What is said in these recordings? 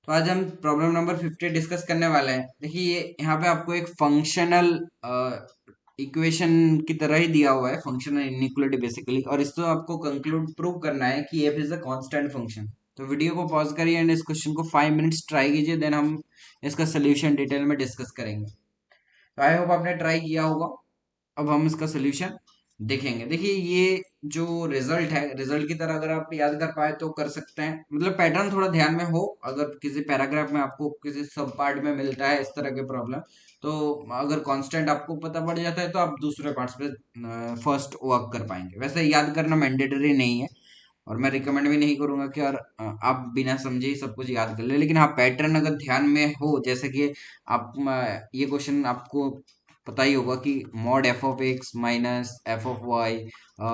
तो आज हम प्रॉब्लम नंबर 50 डिस्कस करने वाले हैं। देखिए ये यहाँ पे आपको एक फंक्शनल इक्वेशन की तरह ही दिया हुआ है, फंक्शनल इनइक्वालिटी बेसिकली, और इसको आपको कंक्लूड प्रूव करना है कि F is a constant function. तो वीडियो को पॉज करिए एंड इस क्वेश्चन को 5 मिनट्स ट्राई कीजिए, देन हम इसका सोल्यूशन डिटेल में डिस्कस करेंगे। तो आई होप आपने ट्राई किया होगा। अब हम इसका सोल्यूशन देखेंगे। देखिए ये जो रिजल्ट है, रिजल्ट की तरह अगर आप याद कर पाए तो कर सकते हैं, मतलब पैटर्न थोड़ा ध्यान में हो। अगर किसी पैराग्राफ में आपको किसी सब पार्ट में मिलता है इस तरह के प्रॉब्लम, तो अगर कांस्टेंट आपको पता पड़ जाता है तो आप दूसरे पार्ट्स पे फर्स्ट वर्क कर पाएंगे। वैसे याद करना मैंडेटरी नहीं है और मैं रिकमेंड भी नहीं करूंगा कि यार आप बिना समझे ही सब कुछ याद कर ले, लेकिन हाँ पैटर्न अगर ध्यान में हो, जैसे कि आप ये क्वेश्चन आपको पता ही होगा कि mod f of x minus f of y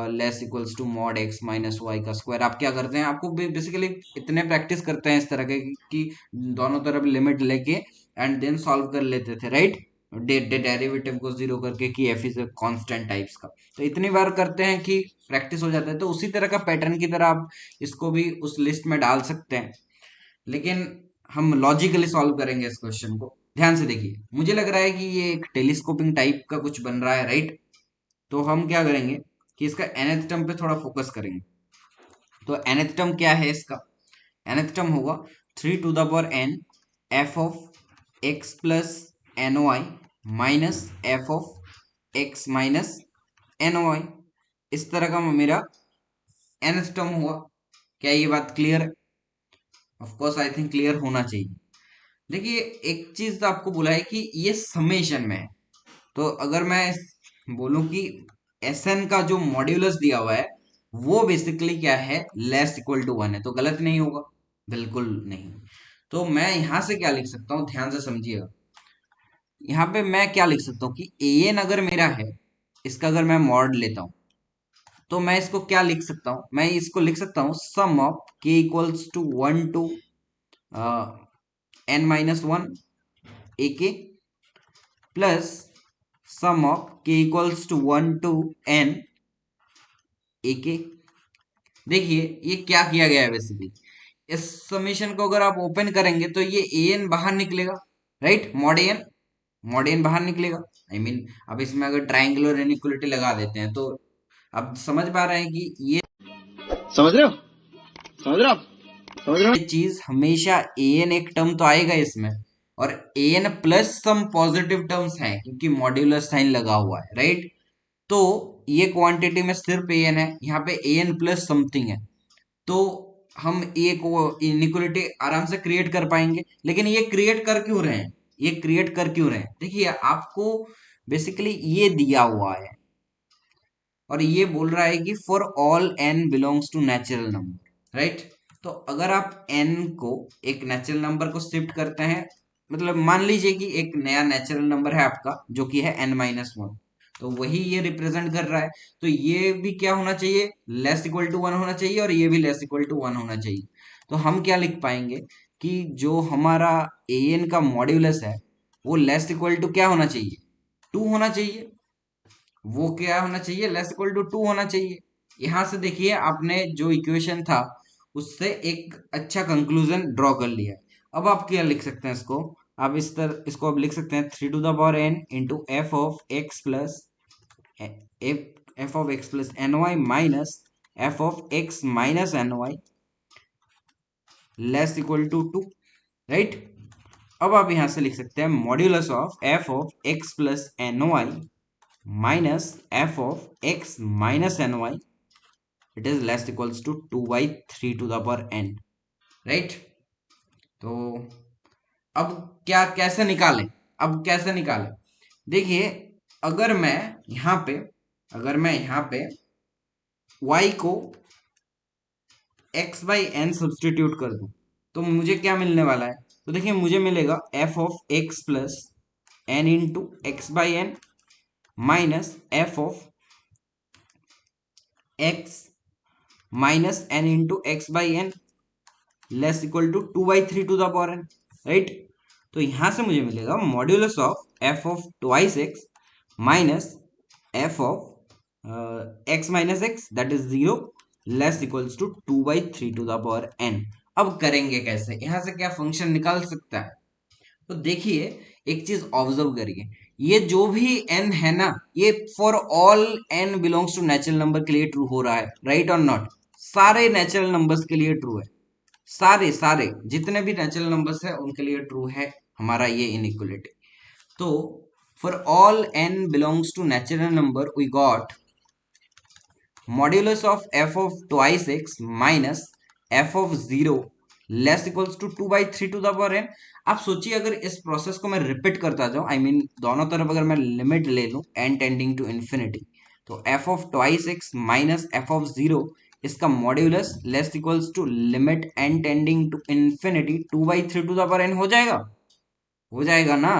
less equals to mod x minus y का स्क्वायर। आप क्या करते हैं, आपको बेसिकली इतने प्रैक्टिस करते हैं इस तरह के कि दोनों तरफ लिमिट लेके एंड देन सॉल्व कर लेते थे, राइट। डेरिवेटिव को जीरो करके कि F is a constant types का। तो इतनी बार करते हैं कि प्रैक्टिस हो जाता है। तो उसी तरह का पैटर्न की तरह आप इसको भी उस लिस्ट में डाल सकते हैं, लेकिन हम लॉजिकली सॉल्व करेंगे इस क्वेश्चन को। ध्यान से देखिए, मुझे लग रहा है कि ये एक टेलीस्कोपिंग टाइप का कुछ बन रहा है, राइट। तो हम क्या करेंगे कि इसका nth टर्म पे थोड़ा फोकस करेंगे। तो nth टर्म क्या है इसका? nth टर्म होगा 3 to the power n f of x plus n y minus f of x minus n y. इस तरह का मेरा nth टर्म हुआ। क्या ये बात क्लियर है? Of course I think clear होना चाहिए। देखिए एक चीज तो आपको बोला है कि ये समेशन में है। तो अगर मैं बोलूं कि एस एन का जो मॉड्यूलस दिया हुआ है वो बेसिकली क्या है, लेस इक्वल टू 1 है, तो गलत नहीं होगा, बिल्कुल नहीं। तो मैं यहां से क्या लिख सकता हूँ, ध्यान से समझिएगा। यहाँ पे मैं क्या लिख सकता हूँ कि ए एन अगर मेरा है, इसका अगर मैं मॉड लेता हूँ, तो मैं इसको क्या लिख सकता हूँ, मैं इसको लिख सकता हूँ sum of k equals to 1 to n minus 1 a k plus sum of k equals to 1 to n a k. देखिए ये क्या किया गया है बेसिकली, इस समीशन को अगर आप ओपन करेंगे तो ये ए एन बाहर निकलेगा, राइट। मॉड एन बाहर निकलेगा। आई मीन अब इसमें अगर ट्राइंगुलर इनइक्वालिटी लगा देते हैं तो अब समझ पा रहे हैं कि ये समझ रहे हो समझ रहे हो आप समझ रहे हो चीज हमेशा ए एन एक टर्म तो आएगा इसमें, और A N plus some positive terms हैं क्योंकि मॉड्यूलर साइन लगा हुआ है, राइट। तो ये क्वांटिटी में सिर्फ ए एन है, यहाँ पे ए एन प्लस समथिंग है। तो हम एक वो इनइक्वालिटी आराम से क्रिएट कर पाएंगे। लेकिन ये क्रिएट कर क्यों रहे हैं, ये क्रिएट कर क्यों रहे हैं? देखिए आपको बेसिकली ये दिया हुआ है और ये बोल रहा है कि for all n belongs to natural number, right. तो अगर आप एन को एक नेचुरल नंबर को शिफ्ट करते हैं, मतलब मान लीजिए कि एक नया नेचुरल नंबर है आपका जो कि है n-1, तो वही ये रिप्रेजेंट कर रहा है। तो ये भी क्या होना चाहिए, लेस इक्वल टू 1 होना चाहिए, और ये भी लेस इक्वल टू 1 होना चाहिए। तो हम क्या लिख पाएंगे कि जो हमारा ए एन का मॉड्यूलस है वो लेस इक्वल टू क्या होना चाहिए, 2 होना चाहिए। वो क्या होना चाहिए, लेस इक्वल टू 2 होना चाहिए। यहां से देखिए आपने जो इक्वेशन था उससे एक अच्छा कंक्लूजन ड्रॉ कर लिया। अब आप क्या लिख सकते हैं इसको, आप इस तरह इसको आप लिख सकते हैं 3 to the power n into f of x plus f of x plus n y minus f of x minus n y less equal to 2, right. अब आप यहां से लिख सकते हैं modulus of f of x plus n y minus f of x minus n y, it is less equals to 2/3 to the power n, right. तो अब क्या कैसे निकालें, अब कैसे निकालें? देखिए अगर मैं यहां पे अगर मैं यहां पे y को x बाई एन सब्सटीट्यूट कर दूं तो मुझे क्या मिलने वाला है? तो देखिए मुझे मिलेगा f of x plus n into x by n minus f of x minus n into x by n less equal to 2/3 to the power n, right. तो यहां से मुझे मिलेगा modulus of f of twice x minus f of x minus x that is 0 less equals to 2/3 to the power n। अब करेंगे कैसे, यहां से क्या फंक्शन निकाल सकता है? तो देखिए, एक चीज ऑब्जर्व करिए, ये जो भी n है ना, ये for all n belongs to natural number के लिए ट्रू हो रहा है, राइट और नॉट? सारे नेचुरल नंबर्स के लिए ट्रू है, सारे सारे जितने भी नेचुरल नंबर्स है उनके लिए ट्रू है हमारा ये इनइक्वलिटी। तो for all n belongs to natural number we got modulus of f of twice x minus f of 0 less equals to 2/3 to the power n। आप सोचिए, अगर इस प्रोसेस को मैं रिपीट करता जाऊं, आई मीन दोनों तरफ अगर मैं लिमिट ले लूं n टेंडिंग टू इन्फिनिटी, तो f of twice x minus f of 0 इसका modulus less equals to limit n tending to infinity 2/3 to the power n हो जाएगा ना?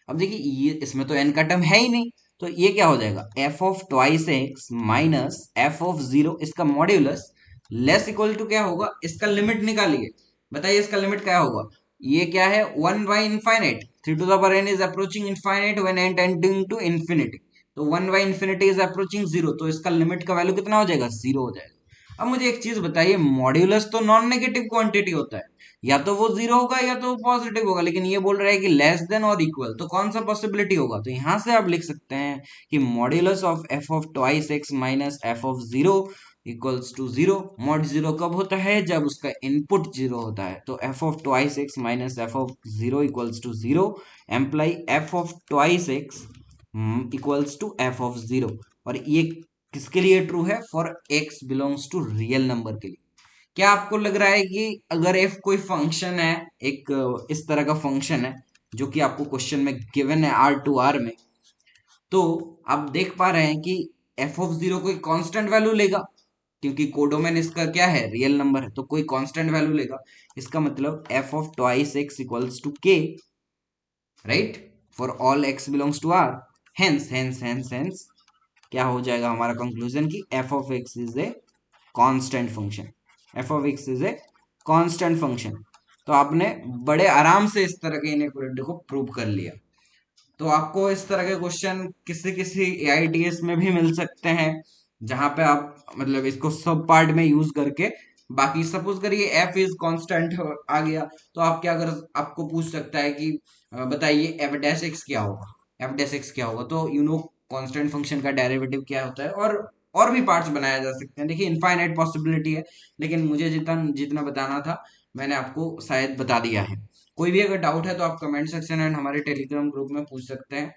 अब देखिए, ये इसमें तो n का टर्म है ही नहीं, तो ये क्या हो जाएगा, f of twice x minus f of 0 इसका मॉड्यूलस लेस इक्वल टू क्या होगा, इसका लिमिट निकालिए, बताइए इसका लिमिट क्या होगा? ये क्या है, one by infinite, 3 to the power n is approaching infinite when n tending to infinity, तो 1/इनफिनिटी इज अप्रोचिंग 0, तो इसका लिमिट का वैल्यू कितना हो जाएगा, 0 हो जाएगा। अब मुझे एक चीज बताइए, मॉड्यूलस तो नॉन नेगेटिव क्वांटिटी होता है, या तो वो 0 होगा या तो पॉजिटिव होगा, लेकिन ये बोल रहा है कि लेस देन और इक्वल, तो कौन सा पॉसिबिलिटी होगा? तो यहां से आप लिख सकते हैं कि modulus of f of twice x minus f of 0 equals to 0। Mod 0 कब होता है, जब उसका इनपुट 0 होता है, तो f of twice x minus f of 0 equals to 0 imply f of twice x equals to f of 0। और ये किसके लिए ट्रू है, for x belongs to real number के लिए। क्या आपको लग रहा है कि अगर एफ कोई फंक्शन है, एक इस तरह का फंक्शन है जो कि आपको क्वेश्चन में गिवन है R टू R में, तो आप देख पा रहे हैं कि एफ ऑफ 0 कोई कांस्टेंट वैल्यू लेगा, क्योंकि कोडोमेन इसका क्या है, रियल नंबर है, तो कोई कांस्टेंट वैल्यू लेगा। इसका मतलब F of twice x equals to K, right, for all X belongs to R. Hence hence hence hence क्या हो जाएगा हमारा कंक्लूजन, की F of X is a constant function, F of X is a constant function. तो आपने बड़े आराम से इस तरह के इनइक्वालिटी को प्रूव कर लिया। तो आपको इस तरह के क्वेश्चन किसी किसी एआईटीएस में भी मिल सकते हैं, जहां पे आप मतलब इसको सब पार्ट में यूज करके, बाकी सपोज करिए एफ इज कांस्टेंट आ गया, तो आप क्या, अगर आपको पूछ सकता है कि बताइए एफ डैश एक्स क्या होगा, एफ डैश एक्स क्या होगा, तो यू नो कांस्टेंट फंक्शन का डेरिवेटिव क्या होता है, और भी पार्ट्स बनाया जा सकते हैं। देखिए, इनफाइनाइट पॉसिबिलिटी है, लेकिन मुझे जितना जितना बताना था मैंने आपको शायद बता दिया है। कोई भी अगर डाउट है तो आप कमेंट सेक्शन एंड हमारे टेलीग्राम ग्रुप में पूछ सकते हैं।